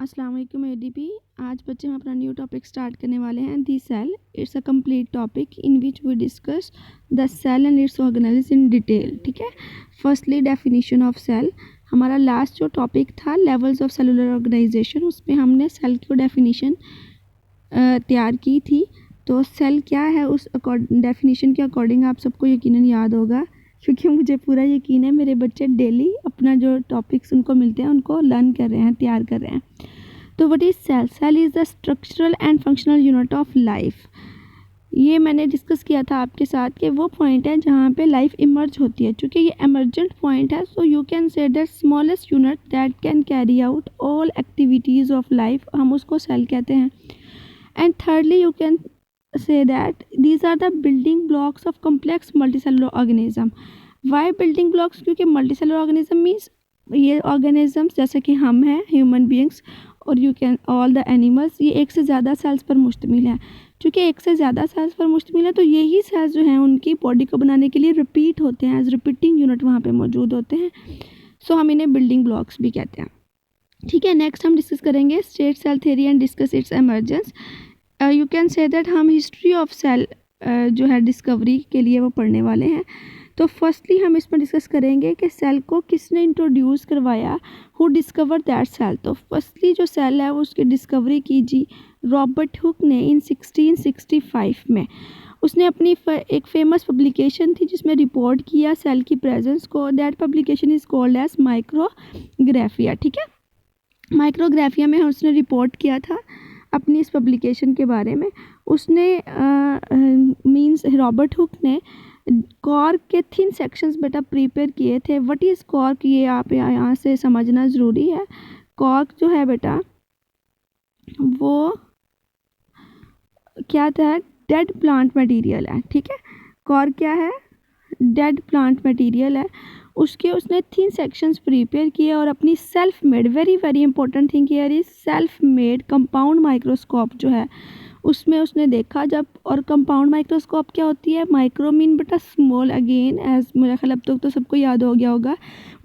अस्सलाम वालेकुम एडीपी। आज बच्चे हम अपना न्यू टॉपिक स्टार्ट करने वाले हैं the cell. It's a complete topic in which we discuss the cell and its organelles in detail. ठीक है। Firstly definition of cell. हमारा लास्ट जो टॉपिक था लेवल्स ऑफ सेलुलर ऑर्गेनाइजेशन, उसमें हमने सेल की डेफिनेशन तैयार की थी। तो सेल क्या है उस डेफिनेशन के अकॉर्डिंग आप सबको यकीनन याद होगा, क्योंकि मुझे पूरा यकीन है मेरे बच्चे डेली अपना जो टॉपिक्स उनको मिलते हैं उनको लर्न कर रहे हैं, तैयार कर रहे हैं। तो what is cell? Cell is the structural and functional unit of life. ये मैंने डिस्कस किया था आपके साथ कि वो पॉइंट है जहाँ पे लाइफ इमर्ज होती है। चूँकि ये एमर्जेंट पॉइंट है, so you can say that smallest unit that can carry out all activities of life, हम उसको सेल कहते हैं। And thirdly you can say that these are the building blocks of complex multicellular organism. Why building blocks? क्योंकि multicellular organism means ये organisms जैसे कि हम हैं ह्यूमन बींग्स और you can all the animals, ये एक से ज़्यादा सेल्स पर मुश्तमिल है। चूँकि एक से ज़्यादा सेल्स पर मुश्तमिल है तो यही सेल्स जो हैं उनकी बॉडी को बनाने के लिए रिपीट होते हैं, एज रिपीटिंग यूनिट वहाँ पे मौजूद होते हैं। सो हम इन्हें बिल्डिंग ब्लॉक्स भी कहते हैं। ठीक है। नेक्स्ट हम डिस्कस करेंगे state cell theory and discuss its emergence. You can say that हम हिस्ट्री ऑफ सेल जो है डिस्कवरी के लिए वो पढ़ने वाले हैं। तो फर्स्टली हम इसमें डिस्कस करेंगे कि सेल को किसने इंट्रोड्यूस करवाया, हु डिस्कवर दैट सेल। तो फर्स्टली जो सेल है वो उसकी डिस्कवरी की जी रॉबर्ट हुक ने इन 1665 में। उसने अपनी एक फेमस पब्लिकेशन थी जिसमें रिपोर्ट किया सेल की प्रेजेंस को। That publication is called as Micrographia. ठीक है। माइक्रोग्राफिया में उसने रिपोर्ट किया था अपनी इस पब्लिकेशन के बारे में। उसने मींस रॉबर्ट हुक ने कॉर्क के थिन सेक्शंस बेटा प्रिपेयर किए थे। व्हाट इज़ कॉर्क, ये आप यहाँ से समझना ज़रूरी है। कॉर्क जो है बेटा वो क्या था, डेड प्लांट मटेरियल है। ठीक है। कॉर्क क्या है, डेड प्लांट मटेरियल है। उसके उसने थिन सेक्शंस प्रिपेयर किए और अपनी self made, very very important thing here is self made compound microscope जो है उसमें उसने देखा जब। और कंपाउंड माइक्रोस्कोप क्या होती है, माइक्रो मीन बेटा स्मॉल, अगेन एज मेरा ख्याल अब तक तो सबको याद हो गया होगा।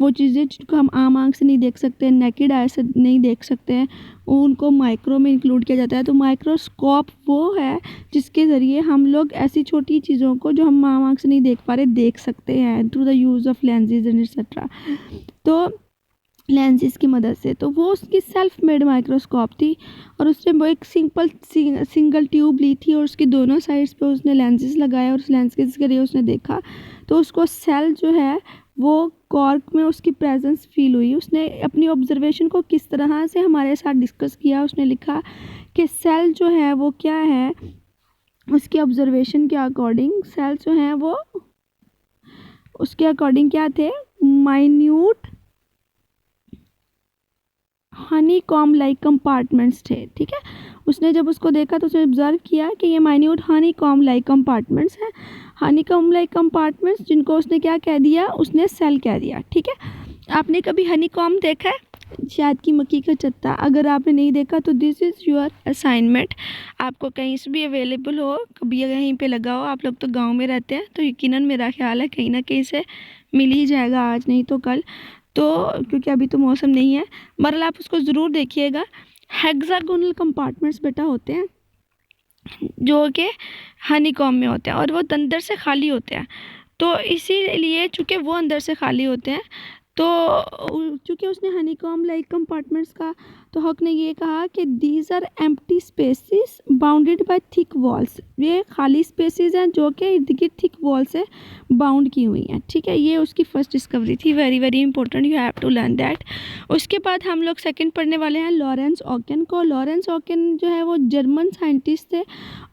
वो चीज़ें जिनको हम आम आँख से नहीं देख सकते, नेकेड आई से नहीं देख सकते हैं, उनको माइक्रो में इंक्लूड किया जाता है। तो माइक्रोस्कोप वो है जिसके ज़रिए हम लोग ऐसी छोटी चीज़ों को जो हम आम आँख से नहीं देख पा रहे देख सकते हैं through the use of lenses and etcetera. तो लेंसेज की मदद से, तो वो उसकी सेल्फ मेड माइक्रोस्कोप थी और उसने वो एक सिंगल ट्यूब ली थी और उसकी दोनों साइड्स पे उसने लेंसेज लगाए और उस लेंस के जरिए उसने देखा तो उसको सेल जो है वो कॉर्क में उसकी प्रेजेंस फील हुई। उसने अपनी ऑब्जर्वेशन को किस तरह से हमारे साथ डिस्कस किया, उसने लिखा कि सेल जो है वो क्या है, उसकी ऑब्जर्वेशन के अकॉर्डिंग सेल जो हैं वो उसके अकॉर्डिंग क्या थे, minute Honey com like compartments थे। ठीक है। उसने जब उसको देखा तो उसने ऑब्जर्व किया कि ये minute Honey com like compartments हैं, हनी कॉम लाइक कंपार्टमेंट्स जिनको उसने क्या कह दिया, उसने सेल कह दिया। ठीक है। आपने कभी हनी कॉम देखा है, शायद की मक्खी का चत्ता? अगर आपने नहीं देखा तो दिस इज़ योर असाइनमेंट। आपको कहीं से भी अवेलेबल हो, कभी कहीं पे लगा हो, आप लोग तो गांव में रहते हैं तो यकीनन मेरा ख्याल है कहीं ना कहीं से मिल ही जाएगा, आज नहीं तो कल। तो क्योंकि अभी तो मौसम नहीं है, मगर आप उसको ज़रूर देखिएगा। हेक्सागोनल कंपार्टमेंट्स बेटा होते हैं जो कि हनीकॉम में होते हैं और वो अंदर से खाली होते हैं। तो इसीलिए चूँकि वो अंदर से खाली होते हैं तो चूँकि उसने हनीकॉम लाइक कंपार्टमेंट्स का, तो हक ने ये कहा कि these are empty spaces bounded by thick walls. ये खाली स्पेसिस हैं जो कि इर्द गिर्द थिक वॉल से बाउंड की हुई हैं। ठीक है। ये उसकी फर्स्ट डिस्कवरी थी, very very important, you have to learn that. उसके बाद हम लोग सेकंड पढ़ने वाले हैं लॉरेंस ऑकेन को। लॉरेंस ऑकेन जो है वो जर्मन साइंटिस्ट थे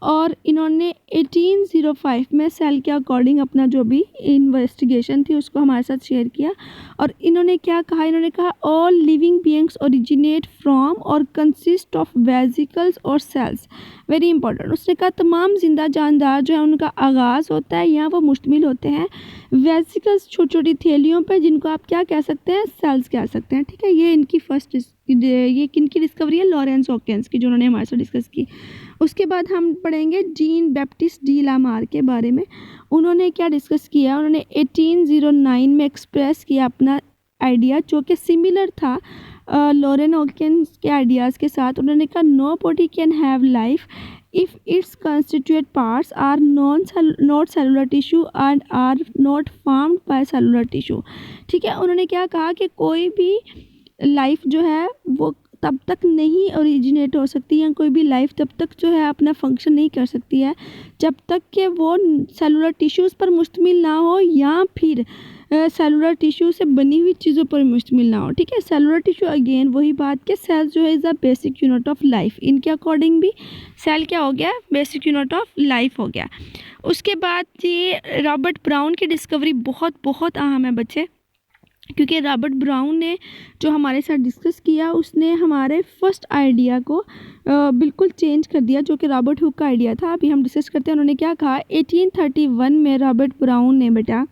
और इन्होंने 1805 में सेल के अकॉर्डिंग अपना जो भी इन्वेस्टिगेशन थी उसको हमारे साथ शेयर किया। और इन्होंने क्या कहा, इन्होंने कहा all living beings originate from और कंसिस्ट ऑफ वेसिकल्स और सेल्स। Very important. उसने कहा तमाम जिंदा जानदार जो है उनका आगाज़ होता है या वो मुश्तमिल होते हैं वेसिकल्स, छोटी छोटी थैलियों पर, जिनको आप क्या कह सकते हैं, सेल्स कह सकते हैं। ठीक है। ये इनकी फर्स्ट, ये किनकी डिस्कवरी है, लॉरेंस ऑकेंस की, जो उन्होंने हमारे साथ डिस्कस की। उसके बाद हम पढ़ेंगे जीन बैप्टिस्ट डी लामार के बारे में। उन्होंने क्या डिस्कस किया, उन्होंने 1809 में एक्सप्रेस किया अपना आइडिया जो कि सिमिलर था लॉरेन हॉकिंस के आइडियाज़ के साथ। उन्होंने कहा no body can have life if its constitute parts are not cellular tissue and are not formed by cellular tissue. ठीक है, उन्होंने क्या कहा कि कोई भी लाइफ जो है वो तब तक नहीं ओरिजिनेट हो सकती है, कोई भी लाइफ तब तक जो है अपना फंक्शन नहीं कर सकती है जब तक कि वो सेलुलर टिश्यूज़ पर मुश्तमिल ना हो या फिर सेलुलर टिश्यू से बनी हुई चीज़ों पर मुश्तमिल ना हो। ठीक है, सेलुलर टिश्यू अगेन वही बात कि सेल जो है is a basic unit of life. इनके अकॉर्डिंग भी सेल क्या हो गया, बेसिक यूनिट ऑफ लाइफ हो गया। उसके बाद ये रॉबर्ट ब्राउन की डिस्कवरी बहुत बहुत अहम है बच्चे, क्योंकि रॉबर्ट ब्राउन ने जो हमारे साथ डिस्कस किया उसने हमारे फर्स्ट आइडिया को बिल्कुल चेंज कर दिया, जो कि रॉबर्ट हुक का आइडिया था। अभी हम डिस्कस करते हैं उन्होंने क्या कहा। 1831 में रॉबर्ट ब्राउन ने बेटा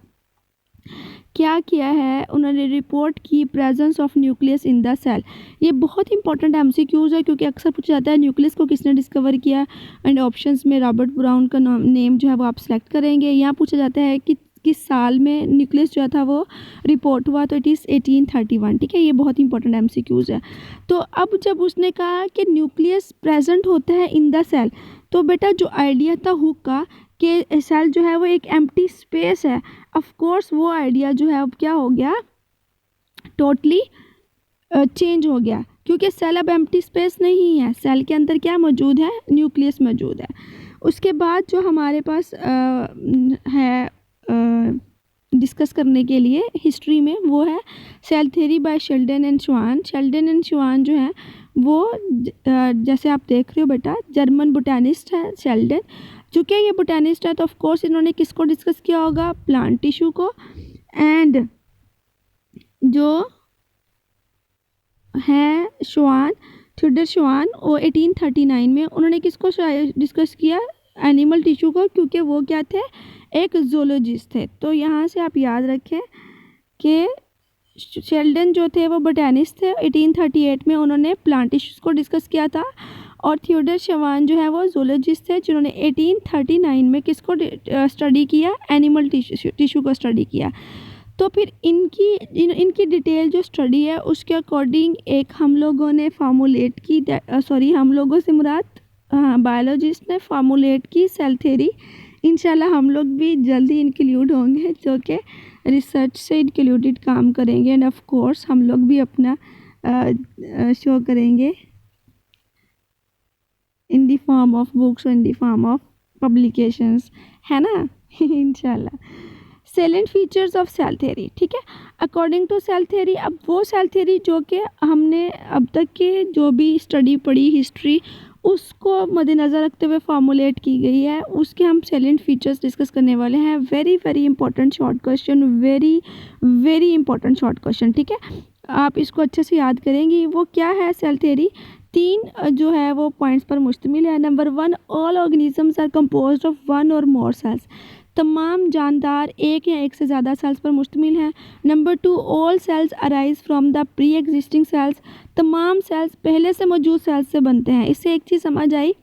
क्या किया है, उन्होंने रिपोर्ट की presence of nucleus in the cell. ये बहुत इंपॉर्टेंट एमसीक्यूज है क्योंकि अक्सर पूछा जाता है न्यूक्लियस को किसने डिस्कवर किया, एंड ऑप्शंस में रॉबर्ट ब्राउन का नेम जो है वो आप सेलेक्ट करेंगे। यहाँ पूछा जाता है कि किस साल में न्यूक्लियस जो था वो रिपोर्ट हुआ, तो इट इज़ 1831। ठीक है, ये बहुत इंपॉर्टेंट एमसीक्यूज है। तो अब जब उसने कहा कि न्यूक्लियस प्रेजेंट होता है इन द सेल, तो बेटा जो आइडिया था हुक का कि सेल जो है वो एक एम्प्टी स्पेस है, ऑफ कोर्स वो आइडिया जो है अब क्या हो गया, टोटली चेंज हो गया, क्योंकि सेल अब एम्प्टी स्पेस नहीं है, सेल के अंदर क्या मौजूद है, न्यूक्लियस मौजूद है। उसके बाद जो हमारे पास है डिस्कस करने के लिए हिस्ट्री में, वो है cell theory by Schleiden and Schwann. Schleiden and Schwann जो है वो जैसे आप देख रहे हो बेटा, जर्मन बोटैनिस्ट है शेल्डन। चूँकि ये बोटैनिस्ट है तो ऑफ कोर्स इन्होंने किसको डिस्कस किया होगा, प्लांट टिश्यू को। एंड जो है श्वान, थ्योडर श्वान, वो 1839 में उन्होंने किसको डिस्कस किया, एनिमल टिश्यू को, क्योंकि वो क्या थे, एक जूलॉजिस्ट थे। तो यहाँ से आप याद रखें कि शेल्डन जो थे वो बोटैनिस्ट थे, 1838 में उन्होंने प्लांट टिश्यूज़ को डिस्कस किया था, और थ्योडर श्वान जो है वो जूलॉजिस्ट थे जिन्होंने 1839 में किसको स्टडी किया, एनिमल टिश्यू को स्टडी किया। तो फिर इनकी डिटेल जो स्टडी है उसके अकॉर्डिंग एक हम लोगों ने फार्मूलेट की, हम लोगों से मुराद बायोलॉजिस्ट ने फार्मूलेट की सेल थ्योरी। इंशाल्लाह हम लोग भी जल्दी इंक्लूड होंगे, जो कि रिसर्च से इंक्लूडेड काम करेंगे, एंड ऑफ कोर्स हम लोग भी अपना शो करेंगे in the form of books, in the form of publications, है ना इंशाल्लाह। Salient features of cell theory. ठीक है, अकॉर्डिंग टू सेल थ्योरी, अब वो सेल थ्योरी जो कि हमने अब तक के जो भी स्टडी पढ़ी हिस्ट्री उसको मद्देनज़र रखते हुए फार्मूलेट की गई है, उसके हम सेलेंट फीचर्स डिस्कस करने वाले हैं। Very very important short question, very very important short question. ठीक है, आप इसको अच्छे से याद करेंगी। वो क्या है सेल थ्योरी, 3 जो है वो पॉइंट्स पर मुश्तमिल है। Number 1, all organisms are composed of 1 और मोर सेल्स। तमाम जानदार एक या एक से ज़्यादा सेल्स पर मुश्तमिल है। Number 2, all cells arise from the pre existing cells. तमाम सेल्स पहले से मौजूद सेल्स से बनते हैं। इससे एक चीज़ समझ आई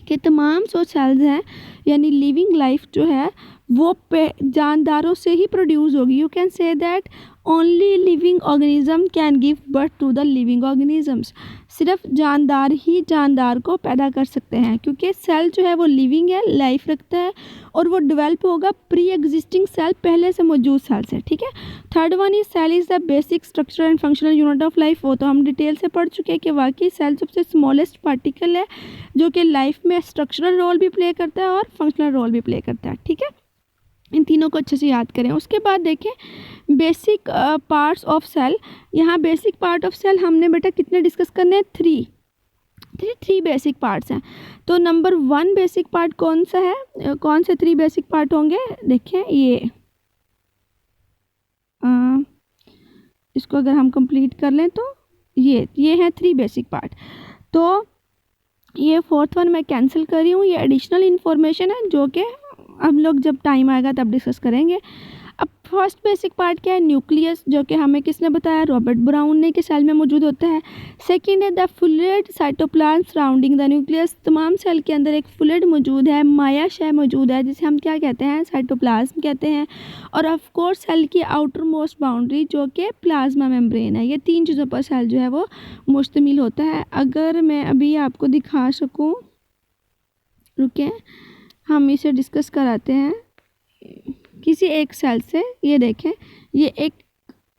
कि तमाम जो सेल्स हैं यानी लिविंग लाइफ जो है वो जानदारों से ही प्रोड्यूस होगी। You can say that only living organism can give birth to the living organisms. सिर्फ जानदार ही जानदार को पैदा कर सकते हैं, क्योंकि सेल जो है वो लिविंग है, लाइफ रखता है, और वो डेवलप होगा प्री एग्जिस्टिंग सेल, पहले से मौजूद सेल से। ठीक है, third one is cell is the basic structure and functional unit of life. वो तो हम डिटेल से पढ़ चुके हैं कि वाकई सेल सबसे स्मॉलेस्ट पार्टिकल है जो कि लाइफ में स्ट्रक्चरल रोल भी प्ले करता है और फंक्शनल रोल भी प्ले करता है। ठीक है, इन तीनों को अच्छे से याद करें। उसके बाद देखें बेसिक पार्ट्स ऑफ सेल। यहाँ बेसिक पार्ट ऑफ सेल हमने बेटा कितने डिस्कस करने हैं, 3 बेसिक पार्ट्स हैं। तो नंबर 1 बेसिक पार्ट कौन सा है, कौन से 3 बेसिक पार्ट होंगे, देखें ये इसको अगर हम कंप्लीट कर लें तो ये है 3 बेसिक पार्ट। तो ये 4th वन मैं कैंसिल कर रही हूँ, ये एडिशनल इन्फॉर्मेशन है जो कि हम लोग जब टाइम आएगा तब डिस्कस करेंगे। अब फर्स्ट बेसिक पार्ट क्या है, न्यूक्लियस, जो कि हमें किसने बताया, रॉबर्ट ब्राउन ने, कि सेल में मौजूद होता है। सेकंड है the fluid cytoplasm surrounding the nucleus, तमाम सेल के अंदर एक फ्लूइड मौजूद है, मायाशय मौजूद है, जिसे हम क्या कहते हैं, साइटोप्लाज्म कहते हैं। और ऑफ कोर्स सेल की आउटर मोस्ट बाउंड्री जो कि प्लाज्मा मेम्ब्रेन है। ये तीन चीज़ों पर सेल जो है वो मुश्तमिल होता है। अगर मैं अभी आपको दिखा सकूँ, रुके हम इसे डिस्कस कराते हैं किसी एक सेल से। ये देखें, ये एक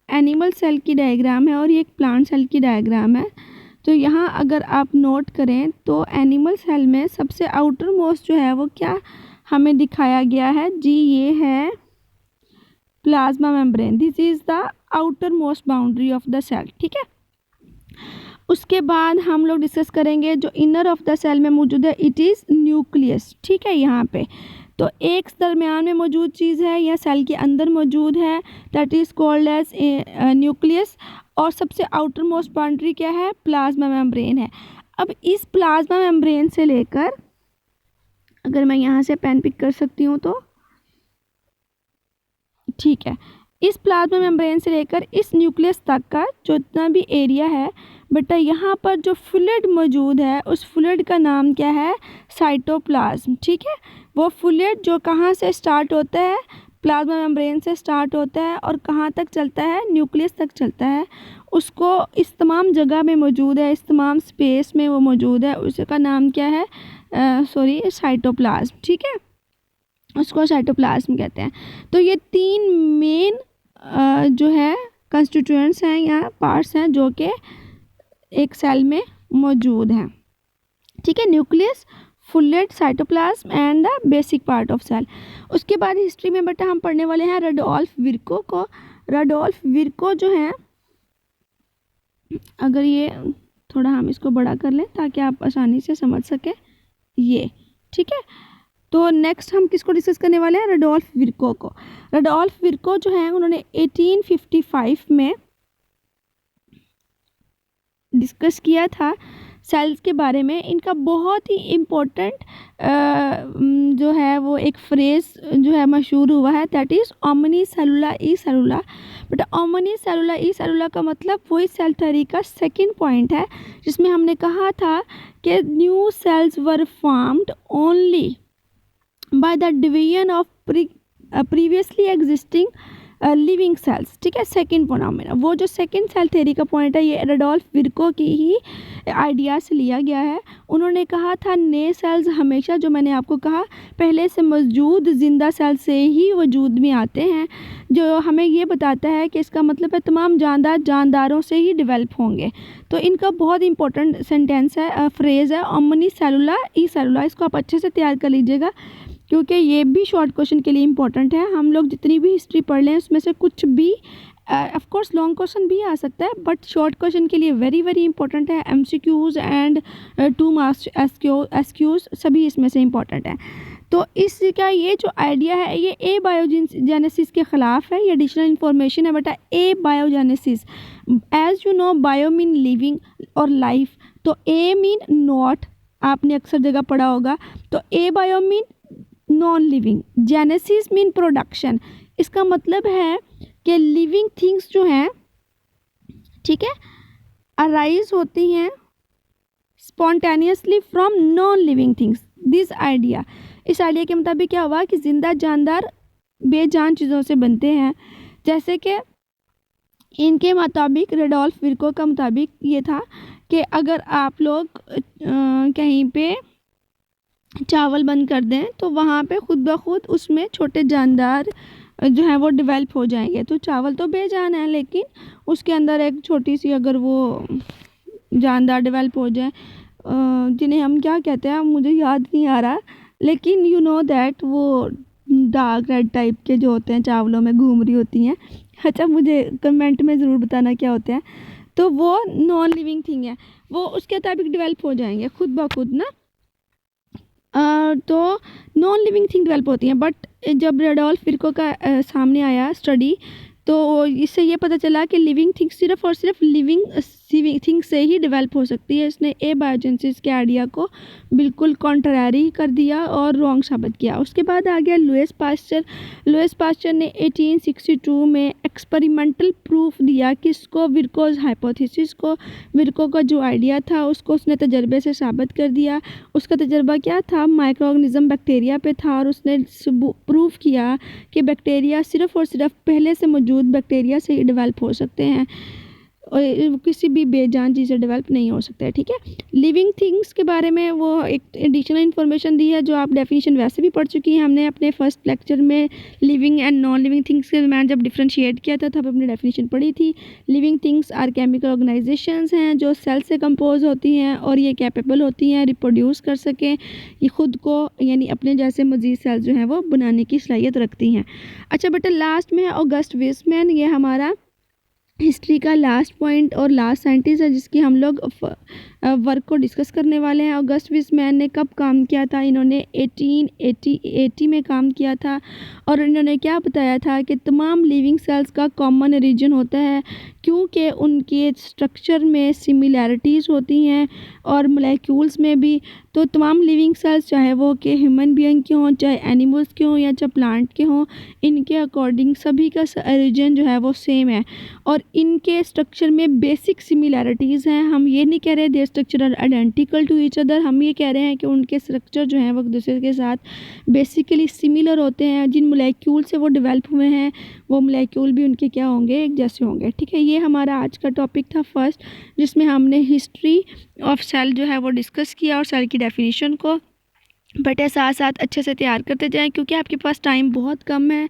एनिमल सेल की डायग्राम है और ये एक प्लांट सेल की डायग्राम है। तो यहाँ अगर आप नोट करें तो एनिमल सेल में सबसे आउटर मोस्ट जो है वो क्या हमें दिखाया गया है जी, ये है plasma membrane. This is the outer most boundary of the cell, ठीक है। उसके बाद हम लोग डिस्कस करेंगे जो इनर ऑफ द सेल में मौजूद है, इट इज़ न्यूक्लियस, ठीक है। यहाँ पे तो एक दरमियान में मौजूद चीज़ है या सेल के अंदर मौजूद है, that is called as nucleus. और सबसे आउटर मोस्ट बाउंड्री क्या है, प्लाज्मा मेम्ब्रेन है। अब इस प्लाज्मा मेम्ब्रेन से लेकर, अगर मैं यहाँ से पेन पिक कर सकती हूँ तो ठीक है, इस प्लाज्मा मेम्ब्रेन से लेकर इस न्यूक्लियस तक का जितना भी एरिया है बेटा, यहाँ पर जो फ्लूइड मौजूद है उस फ्लूइड का नाम क्या है, साइटोप्लाज्म, ठीक है। वो फ्लूइड जो कहाँ से स्टार्ट होता है, प्लाज्मा मेम्ब्रेन से स्टार्ट होता है और कहाँ तक चलता है, न्यूक्लियस तक चलता है। उसको इस तमाम जगह में मौजूद है, इस तमाम स्पेस में वो मौजूद है, उसका नाम क्या है, साइटोप्लाज्म, ठीक है। उसको साइटोप्लाज्म कहते हैं। तो ये तीन मेन जो है कंस्टिट्यूएंट्स हैं या पार्ट्स हैं जो कि एक सेल में मौजूद हैं, ठीक है। Nucleus, fluid, cytoplasm and the basic part of cell. उसके बाद हिस्ट्री में बेटा हम पढ़ने वाले हैं रडोल्फ विर्को को। रडोल्फ विर्को जो हैं, अगर ये थोड़ा हम इसको बड़ा कर लें ताकि आप आसानी से समझ सकें, ये ठीक है। तो नेक्स्ट हम किसको डिस्कस करने वाले हैं, रडोल्फ विर्को को। रडोल्फ विर्को जो हैं उन्होंने 1855 में डिस्कस किया था सेल्स के बारे में। इनका बहुत ही इम्पोर्टेंट जो है वो एक फ्रेज़ जो है मशहूर हुआ है, दैट इज़ ओमनी सेलुला ई सेलुला। बट ओमनी सेलुला ई सेलुला का मतलब वही सेल थ्योरी का सेकंड पॉइंट है, जिसमें हमने कहा था कि new cells were formed only by the division of previously existing living cells, ठीक है। सेकंड फिनोमेना, वो जो सेकंड सेल थ्योरी का पॉइंट है, ये रडोल्फ विर्को की ही आइडिया से लिया गया है। उन्होंने कहा था नए सेल्स हमेशा, जो मैंने आपको कहा, पहले से मौजूद जिंदा सेल से ही वजूद में आते हैं, जो हमें ये बताता है कि इसका मतलब है तमाम जानदार जानदारों से ही डेवलप होंगे। तो इनका बहुत इंपॉर्टेंट सेंटेंस है, फ्रेज़ है, ओमनी सेलुला ई सेलुला। इसको आप अच्छे से तैयार कर लीजिएगा क्योंकि ये भी शॉर्ट क्वेश्चन के लिए इम्पोर्टेंट है। हम लोग जितनी भी हिस्ट्री पढ़ लें उसमें से कुछ भी ऑफ कोर्स लॉन्ग क्वेश्चन भी आ सकता है, बट शॉर्ट क्वेश्चन के लिए वेरी वेरी इंपॉर्टेंट है। एमसीक्यूज़ एंड 2 मार्क्स एसक्यूज़ सभी इसमें से इम्पॉर्टेंट है। तो इसका ये जो आइडिया है ये ए बायोजेनेसिस के ख़िलाफ़ है, ये एडिशनल इन्फॉर्मेशन है बेटा। Abiogenesis, as you know bio mean living और लाइफ, तो ए मीन नॉट, आपने अक्सर जगह पढ़ा होगा। तो ए bio mean non living, genesis mean production. इसका मतलब है कि लिविंग थिंग्स जो हैं, ठीक है, अराइज होती हैं spontaneously from non living things. This idea, इस आइडिया के मुताबिक क्या हुआ कि जिंदा जानदार बेजान चीज़ों से बनते हैं। जैसे कि इनके मुताबिक, रडोल्फ विर्को का मुताबिक ये था कि अगर आप लोग कहीं पे चावल बंद कर दें तो वहाँ पे खुद ब खुद उसमें छोटे जानदार जो हैं वो डेवलप हो जाएंगे। तो चावल तो बेजान है, लेकिन उसके अंदर एक छोटी सी अगर वो जानदार डेवलप हो जाए, जिन्हें हम क्या कहते हैं मुझे याद नहीं आ रहा, लेकिन यू नो दैट वो डार्क रेड टाइप के जो होते हैं चावलों में घूम रही होती हैं। अच्छा, मुझे कमेंट में ज़रूर बताना क्या होते हैं। तो वो नॉन लिविंग थिंग है, वो उसके मुताबिक डेवलप हो जाएंगे खुद ब खुद ना। तो नॉन लिविंग थिंग डेवलप होती हैं। बट जब रडोल्फ विर्को का सामने आया स्टडी, तो इससे ये पता चला कि लिविंग थिंग्स सिर्फ और सिर्फ लिविंग थिंग से ही डेवलप हो सकती है। इसने एबायोजेनेसिस के आइडिया को बिल्कुल कॉन्ट्रारी कर दिया और रॉन्ग साबित किया। उसके बाद आ गया लुईस पास्चर ने 1862 में एक्सपेरिमेंटल प्रूफ दिया कि इसको विर्कोज हाइपोथेसिस को, विर्को का जो आइडिया था उसको उसने तजर्बे से साबित कर दिया। उसका तजर्बा क्या था, माइक्रो ऑर्गेनिज्म बैक्टीरिया पे था, और उसने प्रूफ किया कि बैक्टीरिया सिर्फ़ और सिर्फ पहले से मौजूद बैक्टीरिया से ही डेवलप हो सकते हैं और किसी भी बेजान चीज़ से डेवलप नहीं हो सकता है। ठीक है, लिविंग थिंग्स के बारे में वो एक एडिशनल इन्फॉर्मेशन दी है जो आप डेफिनेशन वैसे भी पढ़ चुकी हैं। हमने अपने फर्स्ट लेक्चर में living and non living things के दरम्यान जब डिफ्रेंशिएट किया था तब अपनी डेफिनेशन पढ़ी थी। Living things are chemical organisations हैं जो सेल से कंपोज होती हैं और ये कैपेबल होती हैं रिप्रोड्यूस कर सकें, ये खुद को यानी अपने जैसे मजीद सेल जो हैं वो बनाने की सलाहियत रखती हैं। अच्छा बेटा, लास्ट में है ऑगस्ट वीसमैन। ये हमारा हिस्ट्री का लास्ट पॉइंट और लास्ट साइंटिस्ट है जिसकी हम लोग वर्क को डिस्कस करने वाले हैं। ऑगस्ट वीसमैन ने कब काम किया था? इन्होंने 1880 में काम किया था और इन्होंने क्या बताया था कि तमाम लिविंग सेल्स का कॉमन रीजन होता है क्योंकि उनके स्ट्रक्चर में सिमिलैरिटीज़ होती हैं और मोलेक्यूल्स में भी। तो तमाम लिविंग सेल्स चाहे वो कि ह्यूमन बीइंग के हों, चाहे एनिमल्स के हों या चाहे प्लांट के हों, इनके अकॉर्डिंग सभी का रीजन जो है वो सेम है और इनके स्ट्रक्चर में बेसिक सिमिलैरिटीज़ हैं। हम ये नहीं कह रहे their structure are identical to each other, हम ये कह रहे हैं कि उनके स्ट्रक्चर जो हैं वो एक दूसरे के साथ बेसिकली सिमिलर होते हैं। जिन मोलेक्यूल से वो डेवलप हुए हैं वो मोलेक्यूल भी उनके क्या होंगे, एक जैसे होंगे। ठीक है, ये हमारा आज का टॉपिक था फर्स्ट, जिसमें हमने हिस्ट्री ऑफ सेल जो है वो डिस्कस किया और सेल की डेफिनेशन को बटे साथ साथ अच्छे से तैयार करते जाएं क्योंकि आपके पास टाइम बहुत कम है।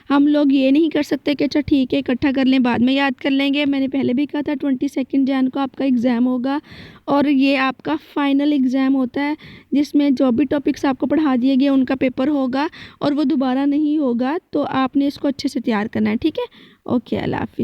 हम लोग ये नहीं कर सकते कि अच्छा ठीक है इकट्ठा कर लें बाद में याद कर लेंगे। मैंने पहले भी कहा था 22 जैन को आपका एग्ज़ाम होगा और ये आपका फाइनल एग्ज़ाम होता है जिसमें जो भी टॉपिक्स आपको पढ़ा दिए गए उनका पेपर होगा और वो दोबारा नहीं होगा, तो आपने इसको अच्छे से तैयार करना है। ठीक है, ओके, अल्लाह हाफिज़।